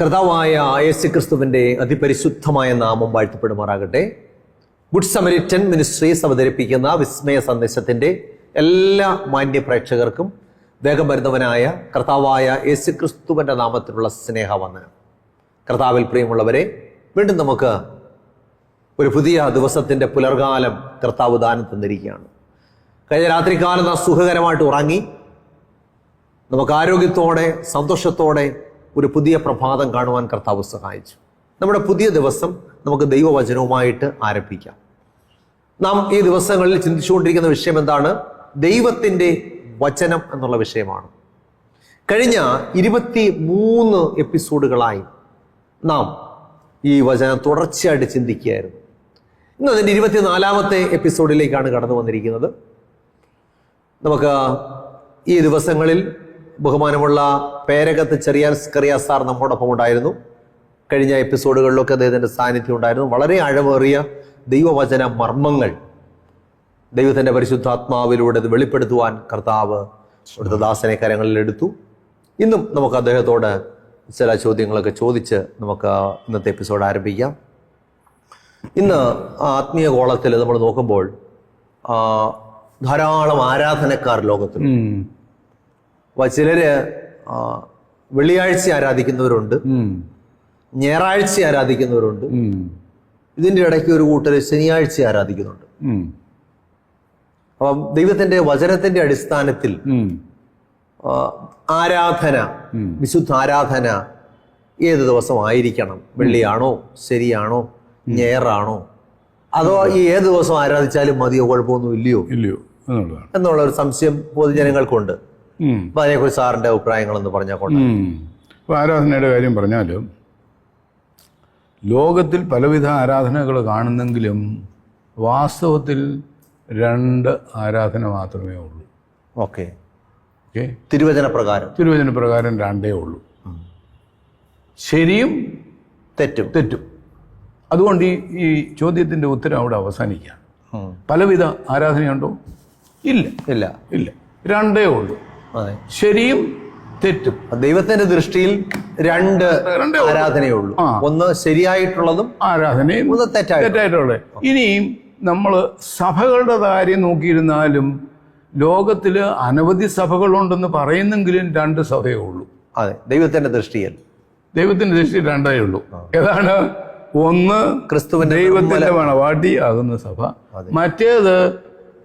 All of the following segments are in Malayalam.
കർത്താവായ യേശുക്രിസ്തുവിന്റെ അതിപരിശുദ്ധമായ നാമം വാഴ്ത്തപ്പെടുമാറാകട്ടെ. ഗുഡ് സമരിറ്റൻ മിനിസ്ട്രീസ് അവതരിപ്പിക്കുന്ന വിസ്മയ സന്ദേശത്തിന്റെ എല്ലാ മാന്യ പ്രേക്ഷകർക്കും വേഗം വരുന്നവനായ കർത്താവായ യേശുക്രിസ്തുവിന്റെ നാമത്തിലുള്ള സ്നേഹവന്ദനം. കർത്താവിൽ പ്രിയമുള്ളവരെ, വീണ്ടും നമുക്ക് ഒരു പുതിയ ദിവസത്തിന്റെ പുലർകാലം കർത്താവ് ദാനം തന്നിരിക്കുകയാണ്. കഴിഞ്ഞ രാത്രികാലം നാം സുഖകരമായിട്ട് ഉറങ്ങി നമുക്ക് ആരോഗ്യത്തോടെ സന്തോഷത്തോടെ ഒരു പുതിയ പ്രഭാതം കാണുവാൻ കർത്താവ് സഹായിച്ചു. നമ്മുടെ പുതിയ ദിവസം നമുക്ക് ദൈവവചനവുമായിട്ട് ആരംഭിക്കാം. നാം ഈ ദിവസങ്ങളിൽ ചിന്തിച്ചുകൊണ്ടിരിക്കുന്ന വിഷയം എന്താണ്? ദൈവത്തിൻ്റെ വചനം എന്നുള്ള വിഷയമാണ്. കഴിഞ്ഞ 23 എപ്പിസോഡുകളായി നാം ഈ വചനം തുടർച്ചയായിട്ട് ചിന്തിക്കുകയായിരുന്നു. ഇന്ന് അതിൻ്റെ 24ാമത്തെ എപ്പിസോഡിലേക്കാണ് കടന്നു വന്നിരിക്കുന്നത്. നമുക്ക് ഈ ദിവസങ്ങളിൽ ബഹുമാനമുള്ള പേരകത്ത് ചെറിയ സാർ നമ്മോടൊപ്പം ഉണ്ടായിരുന്നു. കഴിഞ്ഞ എപ്പിസോഡുകളിലൊക്കെ അദ്ദേഹത്തിൻ്റെ സാന്നിധ്യം ഉണ്ടായിരുന്നു. വളരെ ആഴമേറിയ ദൈവവചന മർമ്മങ്ങൾ ദൈവത്തിൻ്റെ പരിശുദ്ധാത്മാവിലൂടെ അത് വെളിപ്പെടുത്തുവാൻ കർത്താവ് അവിടുത്തെ ദാസനെ കരങ്ങളിലെടുത്തു. ഇന്നും നമുക്ക് അദ്ദേഹത്തോട് ചില ചോദ്യങ്ങളൊക്കെ ചോദിച്ച് നമുക്ക് ഇന്നത്തെ എപ്പിസോഡ് ആരംഭിക്കാം. ഇന്ന് ആത്മീയ കോളത്തിൽ നമ്മൾ നോക്കുമ്പോൾ ധാരാളം ആരാധനക്കാർ ലോകത്തിൽ. ചിലര് വെള്ളിയാഴ്ച ആരാധിക്കുന്നവരുണ്ട്, ഞായറാഴ്ച ആരാധിക്കുന്നവരുണ്ട്, ഇതിൻ്റെ ഇടയ്ക്ക് ഒരു കൂട്ടര് ശനിയാഴ്ച ആരാധിക്കുന്നുണ്ട്. അപ്പം ദൈവത്തിന്റെ വചനത്തിന്റെ അടിസ്ഥാനത്തിൽ ആരാധന, വിശുദ്ധ ആരാധന ഏത് ദിവസം ആയിരിക്കണം? വെള്ളിയാണോ, ശരിയാണോ, ഞായറാണോ, അതോ ഈ ഏത് ദിവസം ആരാധിച്ചാലും മതിയോ, കുഴപ്പമൊന്നും ഇല്ലയോ എന്നുള്ള ഒരു സംശയം പൊതുജനങ്ങൾക്കുണ്ട്. അപ്പൊ അതിനെക്കുറിച്ച് സാറിന്റെ അഭിപ്രായങ്ങളെന്ന് പറഞ്ഞാൽ കൊണ്ട്. ആരാധനയുടെ കാര്യം പറഞ്ഞാലും ലോകത്തിൽ പലവിധ ആരാധനകൾ കാണുന്നെങ്കിലും വാസ്തവത്തിൽ 2 ആരാധന മാത്രമേ ഉള്ളൂ. ഓക്കെ. തിരുവചന പ്രകാരം 2 ശരിയും തെറ്റും. അതുകൊണ്ട് ഈ ചോദ്യത്തിന്റെ ഉത്തരം അവിടെ അവസാനിക്കുകയാണ്. പലവിധ ആരാധനയുണ്ടോ? ഇല്ല. 2 ഉള്ളൂ, ശരിയും തെറ്റും. ദൈവത്തിന്റെ ദൃഷ്ടിയിൽ 2 ആരാധനയുള്ളൂ. ഒന്ന് ശരിയായിട്ടുള്ളതും ആരാധനയും തെറ്റായിട്ടുള്ളത്. ഇനിയും നമ്മൾ സഭകളുടെ കാര്യം നോക്കിയിരുന്നാലും ലോകത്തില് അനവധി സഭകളുണ്ടെന്ന് പറയുന്നെങ്കിലും 2 സഭയേ ഉള്ളൂ. അതെ, ദൈവത്തിന്റെ ദൃഷ്ടിയിൽ 2 ഉള്ളൂ. ഏതാണ്? ഒന്ന് ക്രിസ്തുവിന്റെ ദൈവത്തിന്റെ മണവാട്ടി ആകുന്ന സഭ, മറ്റേത്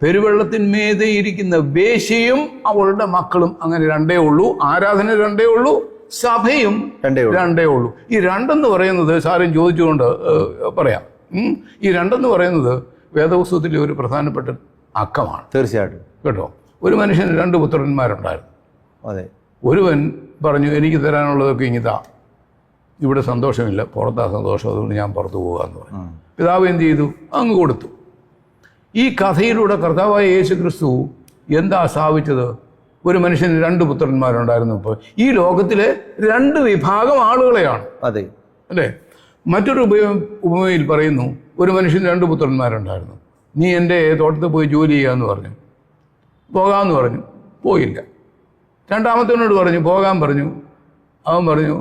പെരുവെള്ളത്തിന്മീതെ ഇരിക്കുന്ന വേശ്യയും അവളുടെ മക്കളും. അങ്ങനെ 2 ഉള്ളൂ. ആരാധന 2 ഉള്ളൂ, സഭയും 2 ഉള്ളൂ. ഈ 2 പറയുന്നത് സാറും ചോദിച്ചുകൊണ്ട് പറയാം. ഈ 2 പറയുന്നത് വേദപുസ്തകത്തിലെ ഒരു പ്രധാനപ്പെട്ട അക്കമാണ്. തീർച്ചയായിട്ടും കേട്ടോ. ഒരു മനുഷ്യന് 2 പുത്രന്മാരുണ്ടായിരുന്നു. അതെ. ഒരുവൻ പറഞ്ഞു, എനിക്ക് തരാനുള്ളതൊക്കെ ഇങ്ങിതാ, ഇവിടെ സന്തോഷമില്ല, പുറത്താ സന്തോഷം, അതുകൊണ്ട് ഞാൻ പുറത്തു പോകാമെന്ന് പറഞ്ഞു. പിതാവ് എന്ത് ചെയ്തു? അങ്ങ് കൊടുത്തു. ഈ കഥയിലൂടെ കർത്താവായ യേശു ക്രിസ്തു എന്താ സ്ഥാപിച്ചത്? ഒരു മനുഷ്യന് 2 പുത്രന്മാരുണ്ടായിരുന്നപ്പോൾ ഈ ലോകത്തിലെ 2 വിഭാഗം ആളുകളെയാണ്. അതെ അല്ലേ? മറ്റൊരു ഉപമയിൽ പറയുന്നു, ഒരു മനുഷ്യന് 2 പുത്രന്മാരുണ്ടായിരുന്നു. നീ എൻ്റെ തോട്ടത്തിൽ പോയി ജോലി ചെയ്യാന്ന് പറഞ്ഞു. പോകാമെന്ന് പറഞ്ഞു. പോയില്ല. രണ്ടാമത്തവനോട് പറഞ്ഞു പോകാൻ പറഞ്ഞു. അവൻ പറഞ്ഞു,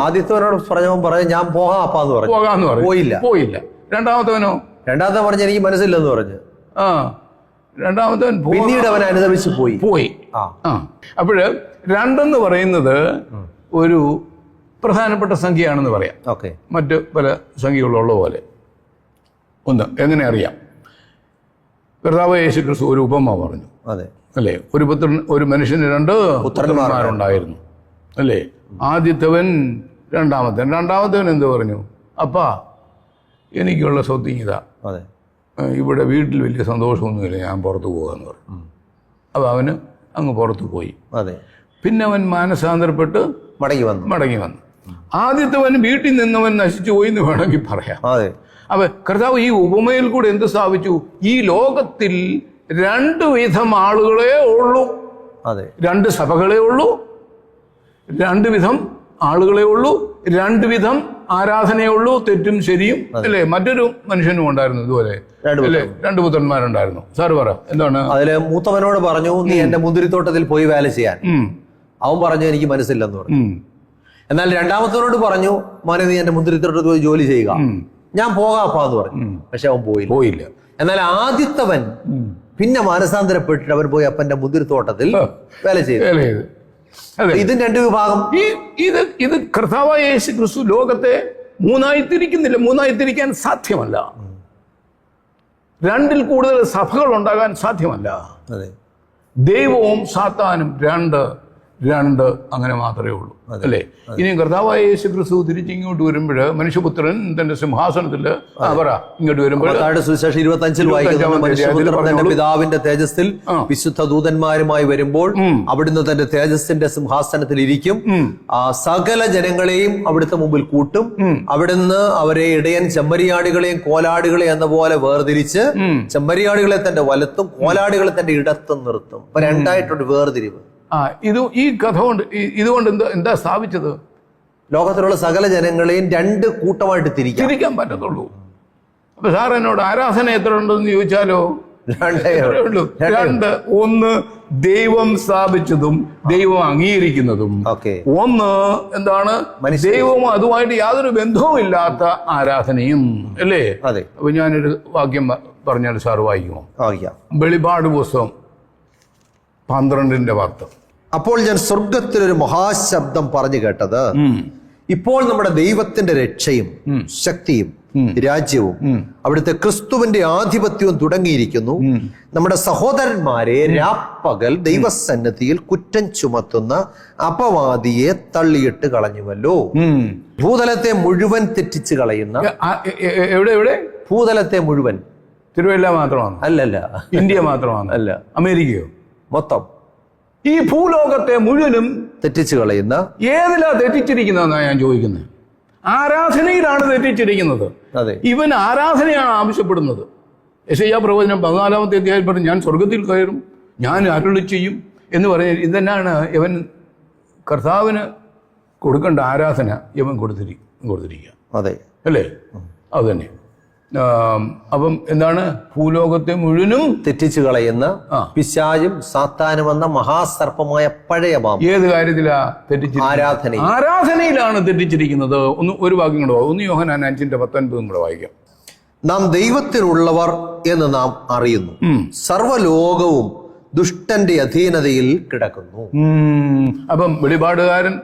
ആദ്യത്തവനോട് പറഞ്ഞു ഞാൻ പോകാന്ന് പറഞ്ഞു. പോയില്ല. രണ്ടാമത്തവൻ പറഞ്ഞു എനിക്ക് മനസ്സില്ലെന്ന് പറഞ്ഞു. രണ്ടാമത്തവൻ പിന്നീട് അവൻ അനുദമിച്ച് പോയി. അപ്പോഴ് 2 പറയുന്നത് ഒരു പ്രധാനപ്പെട്ട സംഖ്യയാണെന്ന് പറയാം. മറ്റ് പല സംഖ്യകളുള്ള പോലെ. ഒന്ന് എങ്ങനെ അറിയാം? കർത്താവ് യേശു ക്രിസ്തു ഒരു ഉപമ പറഞ്ഞു. അല്ലേ? ഒരു മനുഷ്യന് 2 പുത്രന്മാരുണ്ടായിരുന്നു. അല്ലേ? ആദ്യത്തവൻ രണ്ടാമത്തവൻ എന്ത് പറഞ്ഞു? അപ്പാ, എനിക്കുള്ള സ്വത്ത് ഇതാ, ഇവിടെ വീട്ടിൽ വലിയ സന്തോഷമൊന്നുമില്ല, ഞാൻ പുറത്തു പോകാന്ന് പറഞ്ഞു. അപ്പൊ അവന് അങ്ങ് പുറത്തു പോയി. പിന്നെ അവൻ മാനസാന്തരപ്പെട്ട് മടങ്ങി വന്നു. ആദ്യത്തവൻ വീട്ടിൽ നിന്നവൻ നശിച്ചു പോയി എന്ന് വേണമെങ്കിൽ പറയാം. അപ്പൊ കർത്താവ് ഈ ഉപമയിൽ കൂടെ എന്ത് സ്ഥാപിച്ചു? ഈ ലോകത്തിൽ 2 വിധം ആളുകളെ ഉള്ളൂ. 2 സഭകളെ ഉള്ളൂ, 2 വിധം ആളുകളെ ഉള്ളൂ, 2 വിധം ആരാധനയേ ഉള്ളൂ, തെറ്റും ശരിയും. അല്ലേ? മറ്റൊരു മനുഷ്യനും ഉണ്ടായിരുന്നു ഇതുപോലെ. അല്ലേ? 2 പുത്രന്മാരുണ്ടായിരുന്നു. സാറ് പറ, എന്താണ്? അതില് മൂത്തവനോട് പറഞ്ഞു, നീ എന്റെ മുന്തിരിത്തോട്ടത്തിൽ പോയി വേല ചെയ്യാൻ. അവൻ പറഞ്ഞു എനിക്ക് മനസ്സില്ലെന്ന് പറഞ്ഞു. എന്നാൽ രണ്ടാമത്തവനോട് പറഞ്ഞു, മോനെ നീ എന്റെ മുന്തിരിത്തോട്ടത്തിൽ പോയി ജോലി ചെയ്യുക, ഞാൻ പോകാപ്പാന്ന് പറഞ്ഞു. പക്ഷെ അവൻ പോയില്ല. എന്നാൽ ആദ്യത്തവൻ പിന്നെ മാനസാന്തരപ്പെട്ടിട്ട് അവൻ പോയി അപ്പന്റെ മുന്തിരിത്തോട്ടത്തിൽ വേല ചെയ്തു. ഇതും രണ്ട് വിഭാഗം. ഇത് കർത്താവായ യേശു ക്രിസ്തു ലോകത്തെ മൂന്നായി തിരിക്കുന്നില്ല. മൂന്നായി തിരിക്കാൻ സാധ്യമല്ല. രണ്ടിൽ കൂടുതൽ സഭകൾ ഉണ്ടാകാൻ സാധ്യമല്ല. ദൈവവും സാത്താനും രണ്ട് അങ്ങനെ മാത്രമേ ഉള്ളൂ, അല്ലേ? ഇനിയും കർത്താവായ യേശു ക്രിസ്തു തിരിച്ചിങ്ങോട്ട് വരുമ്പോൾ മനുഷ്യപുത്രൻ തന്റെ സിംഹാസനത്തിൽ ഇങ്ങോട്ട് വരുമ്പോൾ സുവിശേഷം 25 വായിക്കുന്നു, മനുഷ്യപുത്രൻ തന്റെ പിതാവിന്റെ തേജസ്സിൽ വിശുദ്ധ ദൂതന്മാരുമായി വരുമ്പോൾ അവിടുന്ന് തന്റെ തേജസ്സിന്റെ സിംഹാസനത്തിൽ ഇരിക്കും, സകല ജനങ്ങളെയും അവിടുത്തെ മുമ്പിൽ കൂട്ടും, അവിടുന്ന് അവരെ ഇടയൻ ചെമ്മരിയാടുകളെയും കോലാടുകളെയും എന്ന പോലെ വേർതിരിച്ച് ചെമ്മരിയാടുകളെ തന്റെ വലത്തും കോലാടുകളെ തന്റെ ഇടത്തും നിർത്തും. അപ്പൊ രണ്ടായിട്ടുണ്ട് വേർതിരിവ്. ഈ കഥ കൊണ്ട് ഇതുകൊണ്ട് എന്താ സ്ഥാപിച്ചത്? ലോകത്തിലുള്ള സകല ജനങ്ങളെയും രണ്ട് കൂട്ടമായിട്ട് തിരിക്കാൻ പറ്റത്തുള്ളൂ. അപ്പൊ സാർ എന്നോട് ആരാധന എത്ര ഉണ്ടെന്ന് ചോദിച്ചാലോ, രണ്ട്. ഒന്ന് ദൈവം സ്ഥാപിച്ചതും ദൈവം അംഗീകരിക്കുന്നതും. ഒന്ന് എന്താണ്? ദൈവവും അതുമായിട്ട് യാതൊരു ബന്ധവും ഇല്ലാത്ത ആരാധനയും, അല്ലേ? അപ്പൊ ഞാനൊരു വാക്യം പറഞ്ഞാൽ സാർ വായിക്കുമോ? വെളിപാട് പുസ്തകം 12:10. അപ്പോൾ ഞാൻ സ്വർഗത്തിലൊരു മഹാശബ്ദം പറഞ്ഞു കേട്ടത്, ഇപ്പോൾ നമ്മുടെ ദൈവത്തിന്റെ രക്ഷയും ശക്തിയും രാജ്യവും അവിടുത്തെ ക്രിസ്തുവിന്റെ ആധിപത്യവും തുടങ്ങിയിരിക്കുന്നു. നമ്മുടെ സഹോദരന്മാരെ രാപ്പകൽ ദൈവസന്നിധിയിൽ കുറ്റം ചുമത്തുന്ന അപവാദിയെ തള്ളിയിട്ട് കളഞ്ഞുവല്ലോ. ഭൂതലത്തെ മുഴുവൻ തെറ്റിച്ച് കളയുന്ന എവിടെ ഭൂതലത്തെ മുഴുവൻ തിരുവല്ല മാത്രമാണ്? അല്ലല്ല. ഇന്ത്യ മാത്രമാണ്? അല്ല. അമേരിക്കയോ? മൊത്തം ഈ ഭൂലോകത്തെ മുഴുവനും തെറ്റിച്ച് കളയുന്ന. ഏതിലാ തെറ്റിച്ചിരിക്കുന്നതെന്നാണ് ഞാൻ ചോദിക്കുന്നത്. ആരാധനയിലാണ് തെറ്റിച്ചിരിക്കുന്നത്. ഇവൻ ആരാധനയാണ് ആവശ്യപ്പെടുന്നത്. യെശയ്യാ പ്രവചനം 14-ാമത്തെ അധ്യായം പറഞ്ഞു, ഞാൻ സ്വർഗത്തിൽ കയറും, ഞാൻ അരുളി ചെയ്യും എന്ന് പറഞ്ഞ ഇതെന്നാണ് ഇവൻ കർത്താവിന് കൊടുക്കേണ്ട ആരാധന ഇവൻ കൊടുത്തിരിക്കുക, അല്ലേ? അത് തന്നെ. അപ്പം എന്താണ്? ഭൂലോകത്തെ മുഴുവനും തെറ്റിച്ചു കളയുന്ന പിശാചും സാത്താനും എന്ന മഹാസർപ്പമായ പഴയ പാമ്പ്. ഏത് കാര്യത്തിലാ തെറ്റിച്ചിരിക്കുന്നത്? ആരാധനയിലാണ് തെറ്റിച്ചിരിക്കുന്നത്. ഒരു വാക്യം കൂടെ, 1 യോഹന്നാൻ 5:19 കൂടെ വായിക്കാം. നാം ദൈവത്തിനുള്ളവർ എന്ന് നാം അറിയുന്നു, സർവ്വലോകവും ദുഷ്ടന്റെ അധീനതയിൽ കിടക്കുന്നു. അപ്പം വെളിപാടുകാരൻ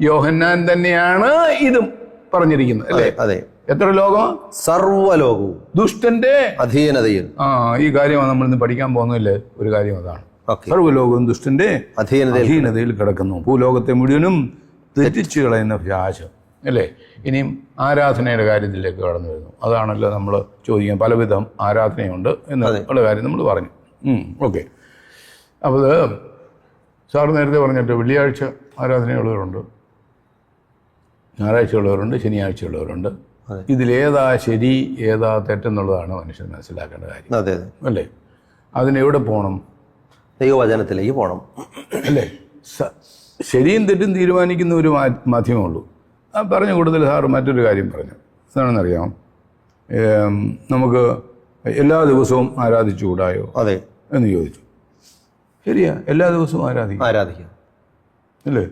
യോഹന്നാൻ തന്നെയാണ് ഇതും പറഞ്ഞിരിക്കുന്നത്, അല്ലേ? അതെ. എത്ര ലോകം? സർവ്വലോകവും ദുഷ്ടന്റെ അധീനതയിൽ. ഈ കാര്യമാണ് നമ്മൾ ഇന്ന് പഠിക്കാൻ പോകുന്നില്ലേ? ഒരു കാര്യം അതാണ്. സർവ്വലോകവും ദുഷ്ടന്റെ അധീനതയിൽ കിടക്കുന്നു. ഭൂലോകത്തെ മുഴുവനും തെറ്റിച്ചു കളയുന്ന പിശാച്, അല്ലേ? ഇനിയും ആരാധനയുടെ കാര്യത്തിലേക്ക് കടന്നു വരുന്നു. അതാണല്ലോ നമ്മൾ ചോദിക്കാൻ. പലവിധം ആരാധനയുണ്ട് എന്നുള്ള കാര്യം നമ്മൾ പറഞ്ഞു. ഓക്കെ. അപ്പോൾ സാർ നേരത്തെ പറഞ്ഞിട്ട് വെള്ളിയാഴ്ച ആരാധനയുള്ളവരുണ്ട്, ഞായറാഴ്ചയുള്ളവരുണ്ട്, ശനിയാഴ്ചയുള്ളവരുണ്ട്. ഇതിലേതാ ശരി ഏതാ തെറ്റെന്നുള്ളതാണ് മനുഷ്യൻ മനസ്സിലാക്കേണ്ട കാര്യം, അല്ലേ? അതിനെവിടെ പോകണം? ദൈവവചനത്തിലേക്ക് പോകണം, അല്ലേ? ശരിയും തെറ്റും തീരുമാനിക്കുന്ന ഒരു മാധ്യമമുള്ളൂ. ആ പറഞ്ഞ കൂടുതൽ സാറ് മറ്റൊരു കാര്യം പറഞ്ഞു. എന്താണെന്നറിയാം, നമുക്ക് എല്ലാ ദിവസവും ആരാധിച്ചുകൂടായോ എന്ന് ചോദിച്ചു. ശരിയാ, എല്ലാ ദിവസവും ആരാധിക്കാം, അല്ലേ?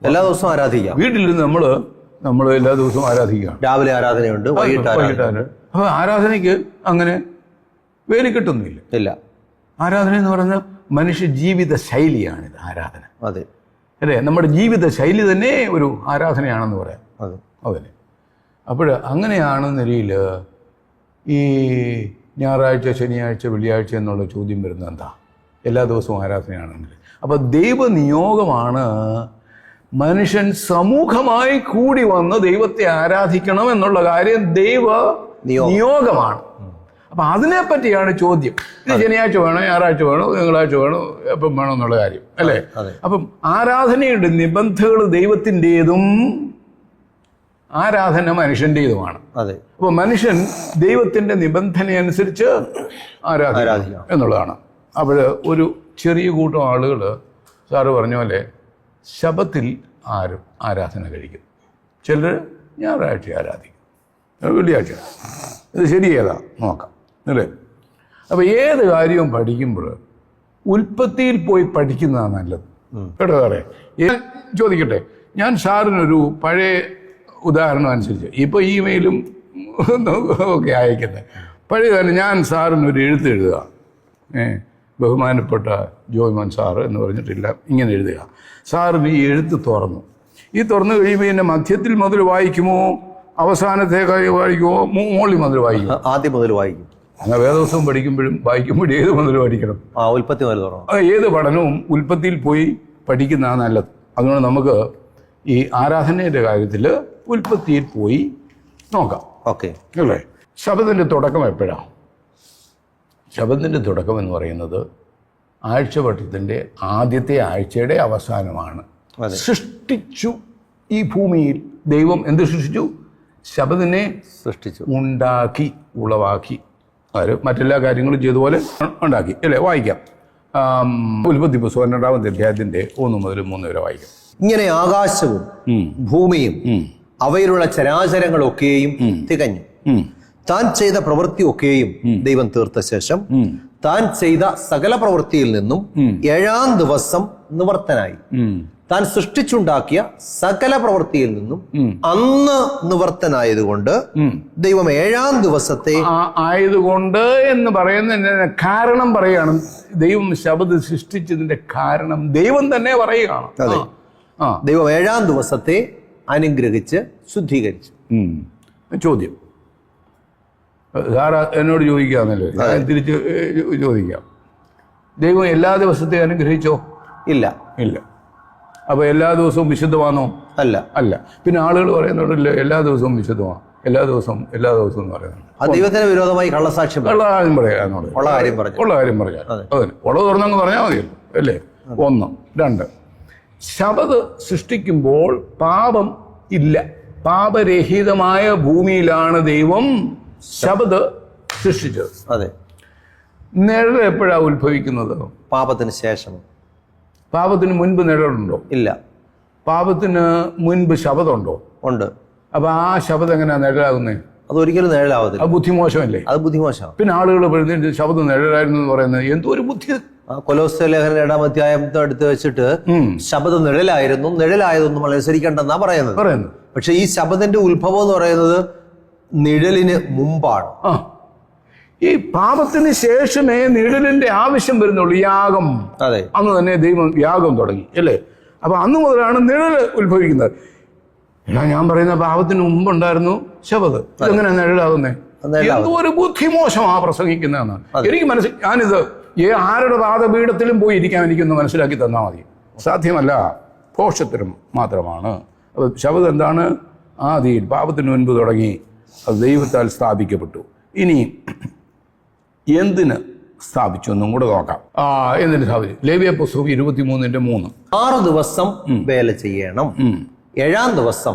എല്ലാ ദിവസവും ആരാധിക്കാം. വീട്ടിലിരുന്ന് നമ്മൾ എല്ലാ ദിവസവും ആരാധിക്കുകയാണ്. രാവിലെ ആരാധനയുണ്ട്, വൈകിട്ട് ആരാധന. അപ്പൊ ആരാധനയ്ക്ക് അങ്ങനെ വേലിക്കെട്ടൊന്നുമില്ല. ഇല്ല. ആരാധന എന്ന് പറഞ്ഞാൽ മനുഷ്യ ജീവിത ശൈലിയാണിത് ആരാധന, അല്ലേ? നമ്മുടെ ജീവിത ശൈലി തന്നെ ഒരു ആരാധനയാണെന്ന് പറയാം. അതന്നെ. അപ്പോൾ അങ്ങനെയാണ് നിലയിൽ ഈ ഞായറാഴ്ച, ശനിയാഴ്ച, വെള്ളിയാഴ്ച എന്നുള്ള ചോദ്യം വരുന്നത് എന്താ? എല്ലാ ദിവസവും ആരാധനയാണെങ്കിൽ. അപ്പോൾ ദൈവനിയോഗമാണ് മനുഷ്യൻ സമൂഹമായി കൂടി വന്ന് ദൈവത്തെ ആരാധിക്കണം എന്നുള്ള കാര്യം ദൈവ നിയോഗമാണ്. അപ്പൊ അതിനെപ്പറ്റിയാണ് ചോദ്യം. ഇത് ശനിയാഴ്ച വേണോ, ഞായറാഴ്ച വേണോ, തിങ്കളാഴ്ച വേണോ, എപ്പം വേണോ എന്നുള്ള കാര്യം, അല്ലേ? അപ്പം ആരാധനയുടെ നിബന്ധനകൾ ദൈവത്തിൻ്റെതും ആരാധന മനുഷ്യൻ്റെതുമാണ്. അപ്പൊ മനുഷ്യൻ ദൈവത്തിന്റെ നിബന്ധന അനുസരിച്ച് ആരാധിക്കണം എന്നുള്ളതാണ്. അപ്പോൾ ഒരു ചെറിയ കൂട്ടം ആളുകൾ സാറ് പറഞ്ഞ പോലെ ശബത്തിൽ ആരാധന കഴിക്കും, ചിലർ ഞായറാഴ്ച ആരാധിക്കും, വെള്ളിയാഴ്ച. ഇത് ശരി ഏതാ നോക്കാം, അല്ലേ? അപ്പോൾ ഏത് കാര്യവും പഠിക്കുമ്പോൾ ഉൽപ്പത്തിയിൽ പോയി പഠിക്കുന്നതാണ് നല്ലത്, കേട്ടോ സാറേ? ചോദിക്കട്ടെ, ഞാൻ സാറിനൊരു പഴയ ഉദാഹരണം അനുസരിച്ച് ഇപ്പോൾ ഇമെയിലും ഒക്കെ അയക്കുന്നത് പഴയ കാലം ഞാൻ സാറിനൊരു എഴുത്ത് എഴുതുക, ബഹുമാനപ്പെട്ട ജോയ്മോൻ സാറ് എന്ന് പറഞ്ഞിട്ടില്ല, ഇങ്ങനെ എഴുതുക. സാറിന് ഈ എഴുത്ത് തുറന്നു കഴിയുമ്പോൾ എൻ്റെ മധ്യത്തിൽ മുതൽ വായിക്കുമോ, അവസാനത്തെ വായിക്കുമോ, മുകളിൽ മുതൽ വായിക്കും? ആദ്യം മുതൽ വായിക്കും. അങ്ങനെ വേദോത്സവം വായിക്കുമ്പോഴും ഏത് മുതൽ പഠിക്കണം? ഉൽപ്പത്തി മുതൽ തുടങ്ങണം. ഏത് പഠനവും ഉൽപ്പത്തിയിൽ പോയി പഠിക്കുന്നതാണ് നല്ലത്. അതുകൊണ്ട് നമുക്ക് ഈ ആരാധനയുടെ കാര്യത്തിൽ ഉൽപ്പത്തിയിൽ പോയി നോക്കാം. ഓക്കെ അല്ലേ? ശബത്തിൻ്റെ തുടക്കം എപ്പോഴാണ്? ശബത്തിൻ്റെ തുടക്കം എന്ന് പറയുന്നത് ആഴ്ചവട്ടത്തിൻ്റെ ആദ്യത്തെ ആഴ്ചയുടെ അവസാനമാണ്. സൃഷ്ടിച്ചു ഈ ഭൂമിയിൽ ദൈവം എന്ത് സൃഷ്ടിച്ചു? ശബത്തിനെ സൃഷ്ടിച്ചു, ഉണ്ടാക്കി, ഉളവാക്കി. അത് മറ്റെല്ലാ കാര്യങ്ങളും ചെയ്തതുപോലെ ഉണ്ടാക്കി, അല്ലേ? വായിക്കാം. ഉൽപ്പത്തി പുസ്തകം 2-ാമത്തെ അധ്യായത്തിന്റെ 1 മുതൽ 3 വരെ വായിക്കാം. ഇങ്ങനെ ആകാശവും ഭൂമിയും അവയിലുള്ള ചരാചരങ്ങളൊക്കെയും തികഞ്ഞു. താൻ ചെയ്ത പ്രവൃത്തിയൊക്കെയും ദൈവം തീർത്ത ശേഷം താൻ ചെയ്ത സകല പ്രവൃത്തിയിൽ നിന്നും 7-ാം ദിവസം നിവർത്തനായി. താൻ സൃഷ്ടിച്ചുണ്ടാക്കിയ സകല പ്രവൃത്തിയിൽ നിന്നും അന്ന് നിവർത്തനായതുകൊണ്ട് ദൈവം 7-ാം ദിവസത്തെ ആയതുകൊണ്ട് എന്ന് പറയുന്നതിന് കാരണം പറയുകയാണ്. ദൈവം ശബത്ത് സൃഷ്ടിച്ചതിന്റെ കാരണം ദൈവം തന്നെ പറയുകയാണ്. ദൈവം 7-ാം ദിവസത്തെ അനുഗ്രഹിച്ച് ശുദ്ധീകരിച്ചു. ചോദ്യം സാറാ എന്നോട് ചോദിക്കാന്നല്ലേ, ഞാൻ തിരിച്ച് ചോദിക്കാം. ദൈവം എല്ലാ ദിവസത്തെയും അനുഗ്രഹിച്ചോ? ഇല്ല. അപ്പൊ എല്ലാ ദിവസവും വിശുദ്ധമാണോ? അല്ല. പിന്നെ ആളുകൾ പറയുന്നുണ്ടല്ലോ എല്ലാ ദിവസവും വിശുദ്ധമാണ്, എല്ലാ ദിവസവും എന്ന് പറയുന്നുണ്ട്. ദൈവത്തിന് വിരോധമായി കള്ളസാക്ഷ്യം പറയാനോട് ഉള്ള കാര്യം പറയാം. അതന്നെ ഉള്ളത് തുറന്നങ്ങ് പറഞ്ഞാൽ മതിയല്ലോ, അല്ലേ? 1. 2, ശബത്ത് സൃഷ്ടിക്കുമ്പോൾ പാപം ഇല്ല. പാപരഹിതമായ ഭൂമിയിലാണ് ദൈവം ശബത്ത് സൃഷ്ടിച്ചത്. അതെ. നിഴൽ എപ്പോഴാണ് ഉത്ഭവിക്കുന്നത്? പാപത്തിന് ശേഷം. പാപത്തിന് മുൻപ് നിഴലുണ്ടോ? ഇല്ല. പാപത്തിന് മുൻപ് ശബദമുണ്ടോ? ഉണ്ട്. അപ്പൊ ആ ശബദം എങ്ങനെയാ നിഴലാകുന്നത്? അതൊരിക്കലും നിഴലാവത്തില്ല. അത് ബുദ്ധിമോശമല്ലേ? അത് ബുദ്ധിമോശം. പിന്നെ ആളുകൾ ശബദം നിഴലായിരുന്നു എന്ന് പറയുന്നത് എന്തോ ഒരു ബുദ്ധി. കൊലോസ്യ ലേഖനം 2-ാം അധ്യായത്തെ അടുത്ത് വെച്ചിട്ട് ശബദം നിഴലായതൊന്നും അനുസരിക്കേണ്ടെന്നാ പറയുന്നത്. പക്ഷെ ഈ ശബദന്റെ ഉത്ഭവം എന്ന് പറയുന്നത് നിഴലിന് മുമ്പാണ്. ഈ പാപത്തിന് ശേഷമേ നിഴലിന്റെ ആവശ്യം വരുന്നുള്ളൂ. യാഗം. അതെ. അന്ന് തന്നെ ദൈവം യാഗം തുടങ്ങി, അല്ലേ? അപ്പൊ അന്ന് മുതലാണ് നിഴൽ ഉത്ഭവിക്കുന്നത്. ഞാൻ പറയുന്ന പാപത്തിന് മുമ്പുണ്ടായിരുന്നു ശബദ്. ഇതെങ്ങനെ നിഴലാകുന്നേ? എന്തോ ഒരു ബുദ്ധിമോശമാ പ്രസംഗിക്കുന്നതെന്നാണ് എനിക്ക് ഞാനിത് ആരുടെ പാദപീഠത്തിലും പോയി ഇരിക്കാൻ എനിക്കൊന്ന് മനസ്സിലാക്കി തന്നാൽ മതി. സാധ്യമല്ല, ഭോഷത്തിനും മാത്രമാണ്. അപ്പൊ ശബദ് എന്താണ്? ആദിയിൽ പാപത്തിന് മുൻപ് തുടങ്ങി, അത് ദൈവത്താൽ സ്ഥാപിക്കപ്പെട്ടു. ഇനി എന്തിന് സ്ഥാപിച്ചു എന്നും കൂടെ നോക്കാം. എന്തിന് സ്ഥാപിച്ചു? ലേവ്യ പുസ്തകം 23:3. 6 ദിവസം വേല ചെയ്യണം, 7-ാം ദിവസം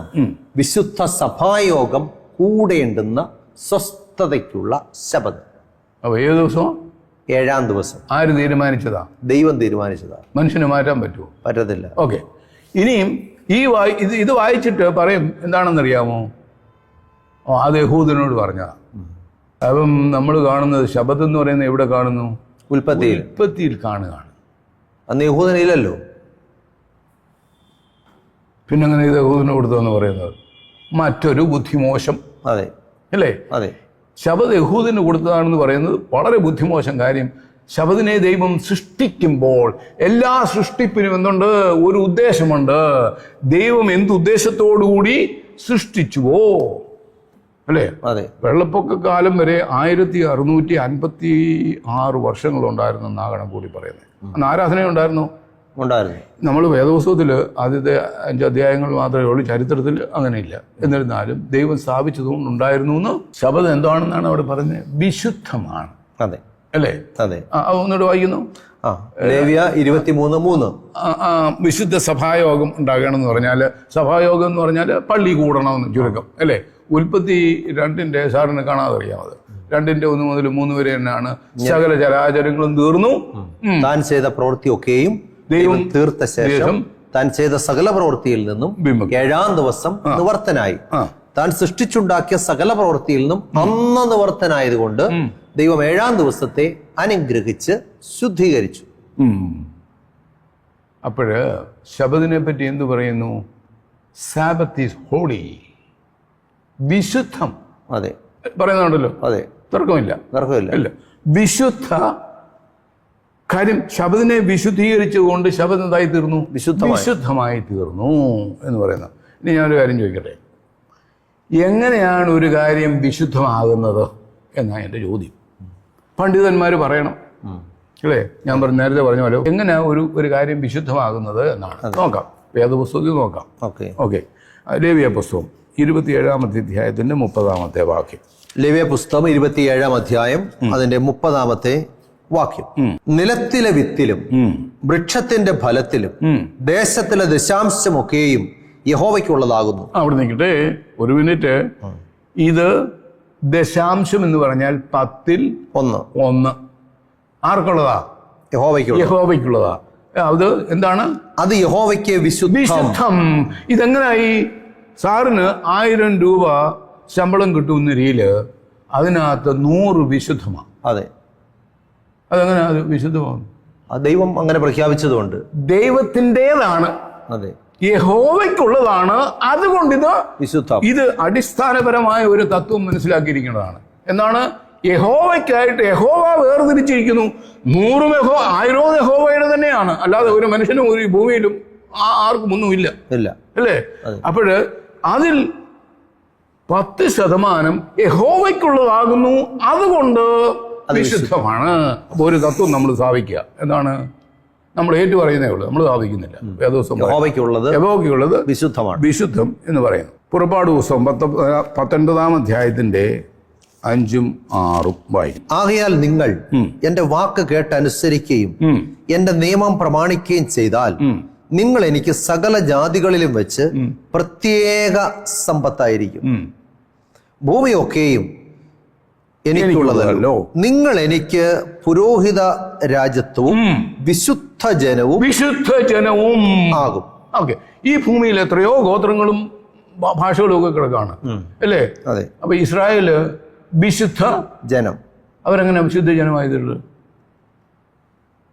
വിശുദ്ധ സഭായോഗം കൂടേണ്ടുന്ന സ്വസ്ഥതയ്ക്കുള്ള ശബദം. അപ്പൊ ഏത് ദിവസം? 7-ാം ദിവസം. ആര് തീരുമാനിച്ചതാ? ദൈവം തീരുമാനിച്ചതാ. മനുഷ്യന് മാറ്റാൻ പറ്റുമോ? പറ്റത്തില്ല. ഓക്കെ. ഇനിയും ഇത് വായിച്ചിട്ട് പറയും എന്താണെന്നറിയാമോ? അത് യഹൂദനോട് പറഞ്ഞതാ. അപ്പം നമ്മൾ കാണുന്നത് ശബത്ത് എന്ന് പറയുന്നത് എവിടെ കാണുന്നു? ഉൽപ്പത്തിയിൽ കാണുകയാണ്. അന്ന് യഹൂദനില്ലല്ലോ. പിന്നെങ്ങനെ ഇത് യഹൂദന് കൊടുത്തെന്ന് പറയുന്നത്? മറ്റൊരു ബുദ്ധിമോശം. അതെ, അല്ലേ? അതെ. ശബത്ത് യഹൂദന് കൊടുത്തതാണെന്ന് പറയുന്നത് വളരെ ബുദ്ധിമോശം കാര്യം. ശബത്തിനെ ദൈവം സൃഷ്ടിക്കുമ്പോൾ എല്ലാ സൃഷ്ടിപ്പിനും എന്തുണ്ട്? ഒരു ഉദ്ദേശമുണ്ട്. ദൈവം എന്തുദ്ദേശത്തോടുകൂടി സൃഷ്ടിച്ചുവോ, അല്ലേ? അതെ. വെള്ളപ്പൊക്ക കാലം വരെ 1656 വർഷങ്ങളുണ്ടായിരുന്നെന്നാ കണക്കൂടി പറയുന്നത്. അന്ന് ആരാധന ഉണ്ടായിരുന്നു. നമ്മൾ വേദപുസ്തകത്തിൽ ആദ്യത്തെ 5 അധ്യായങ്ങൾ മാത്രമേ ഉള്ളൂ, ചരിത്രത്തിൽ അങ്ങനെയില്ല. എന്നിരുന്നാലും ദൈവം സ്ഥാപിച്ചതുകൊണ്ട് ഉണ്ടായിരുന്നു എന്ന്. ശബദം എന്താണെന്നാണ് അവിടെ പറഞ്ഞത്? വിശുദ്ധമാണ്. അതെ, അല്ലേ? അതെ. ഒന്നുകൂടെ വായിക്കുന്നു. ലേവ്യ 23:3. വിശുദ്ധ സഭായോഗം ഉണ്ടാകണമെന്ന് പറഞ്ഞാൽ, സഭായോഗം എന്ന് പറഞ്ഞാൽ പള്ളി കൂടണമെന്ന് ചുരുക്കം, അല്ലേ? ഉൽപ്പത്തി 2 സാറിന് കാണാതെ അറിയാമത്. 2:1 മുതൽ 3 വരെ തന്നെയാണ് സകല ചരാചരങ്ങളും തീർന്നു. താൻ ചെയ്ത പ്രവൃത്തിയൊക്കെയും ദൈവം തീർത്ത ശേഷം താൻ ചെയ്ത സകല പ്രവൃത്തിയിൽ നിന്നും 7-ാം ദിവസം നിവർത്തനായി. താൻ സൃഷ്ടിച്ചുണ്ടാക്കിയ സകല പ്രവൃത്തിയിൽ നിന്നും അന്ന് നിവർത്തനായതുകൊണ്ട് ദൈവം 7-ാം ദിവസത്തെ അനുഗ്രഹിച്ച് ശുദ്ധീകരിച്ചു. അപ്പോഴ് ശബദിനെ പറ്റി എന്തു പറയുന്നു? Sabbath is holy. വിശുദ്ധം അതെ പറയുന്നുണ്ടല്ലോ, അതെ, തർക്കമില്ല. ഇല്ല, വിശുദ്ധ കാര്യം. ശബദിനെ വിശുദ്ധീകരിച്ചുകൊണ്ട് ശബദം എന്തായി തീർന്നു? വിശുദ്ധമായി തീർന്നു എന്ന് പറയുന്നത്. ഇനി ഞാനൊരു കാര്യം ചോദിക്കട്ടെ, എങ്ങനെയാണ് ഒരു കാര്യം വിശുദ്ധമാകുന്നത് എന്നാണ് എൻ്റെ ചോദ്യം. പണ്ഡിതന്മാർ പറയണം അല്ലേ? ഞാൻ നേരത്തെ പറഞ്ഞ പോലെ എങ്ങനെയാ ഒരു കാര്യം വിശുദ്ധമാകുന്നത് എന്നാണ്. നോക്കാം, വേദപുസ്തകത്തിൽ നോക്കാം. ഓക്കെ, ലേവ്യ പുസ്തകം 27-ാമത്തെ അധ്യായത്തിന്റെ 30-ാമത്തെ വാക്യം. ലേവ്യ പുസ്തകം 27-ാം അധ്യായം അതിന്റെ 30-ാമത്തെ വാക്യം. നിലത്തിലെ വിത്തിലും വൃക്ഷത്തിന്റെ ഫലത്തിലും ദേശത്തിലെ ദശാംശമൊക്കെയും യഹോവയ്ക്കുള്ളതാകുന്നു. അവിടെ നിൽക്കട്ടെ ഒരു മിനിറ്റ്. ഇത് ദശാംശം എന്ന് പറഞ്ഞാൽ 10-1 ആർക്കുള്ളതാ? യഹോവയ്ക്കുള്ളതാ. അത് എന്താണ്? അത് യഹോവയ്ക്ക് വിശുദ്ധം. ഇതെങ്ങനായി? സാറിന് 1000 രൂപ ശമ്പളം കിട്ടുന്ന രീതിയില് അതിനകത്ത് 100 വിശുദ്ധമാണ്. അതെ, അതെങ്ങനെ അത് വിശുദ്ധമാണ്? ദൈവം അങ്ങനെ പ്രഖ്യാപിച്ചതുകൊണ്ട് ദൈവത്തിൻ്റെതാണ്. അതെ, യഹോവയ്ക്കുള്ളതാണ്. അതുകൊണ്ട് ഇത് വിശുദ്ധം. ഇത് അടിസ്ഥാനപരമായ ഒരു തത്വം മനസ്സിലാക്കിയിരിക്കുന്നതാണ്. എന്താണ്? യഹോവയ്ക്കായിട്ട് യഹോവ വേർതിരിച്ചിരിക്കുന്നു. 100 യഹോവയുടെ തന്നെയാണ്, അല്ലാതെ ഒരു മനുഷ്യനും ഒരു ഭൂമിയിലും ആർക്കും ഒന്നുമില്ല അല്ലേ? അപ്പോഴ് അതിൽ 10% യഹോവയ്ക്കുള്ളതാകുന്നു. അതുകൊണ്ട് വിശുദ്ധമാണ്. അപ്പൊ ഒരു തത്വം നമ്മൾ സ്ഥാപിക്കുക. എന്താണ്? നമ്മൾ ഏറ്റു പറയുന്നേ ഉള്ളൂ, നമ്മൾ സ്ഥാപിക്കുന്നില്ല. വേദോസം യഹോവയ്ക്കുള്ളത് വിശുദ്ധമാണ്, വിശുദ്ധം എന്ന് പറയുന്നു. പുറപ്പാട് പുസ്തകം 19-ാം അധ്യായത്തിന്റെ 5-6 വായിക്കും. ആകയാൽ നിങ്ങൾ എന്റെ വാക്ക് കേട്ടനുസരിക്കുകയും എന്റെ നിയമം പ്രമാണിക്കുകയും ചെയ്താൽ നിങ്ങൾ എനിക്ക് സകല ജാതികളിലും വെച്ച് പ്രത്യേക സമ്പത്തായിരിക്കും. ഭൂമിയൊക്കെയും എനിക്കുള്ളതല്ലോ. നിങ്ങൾ എനിക്ക് പുരോഹിത രാജ്യത്വവും വിശുദ്ധ ജനവും ആകും. ഓക്കെ, ഈ ഭൂമിയിൽ എത്രയോ ഗോത്രങ്ങളും ഭാഷകളും ഒക്കെ കിടക്കാണ് അല്ലേ? അതെ. അപ്പൊ ഇസ്രായേല് വിശുദ്ധ ജനം. അവരെങ്ങനെ വിശുദ്ധ ജനമായതുള്ളത്?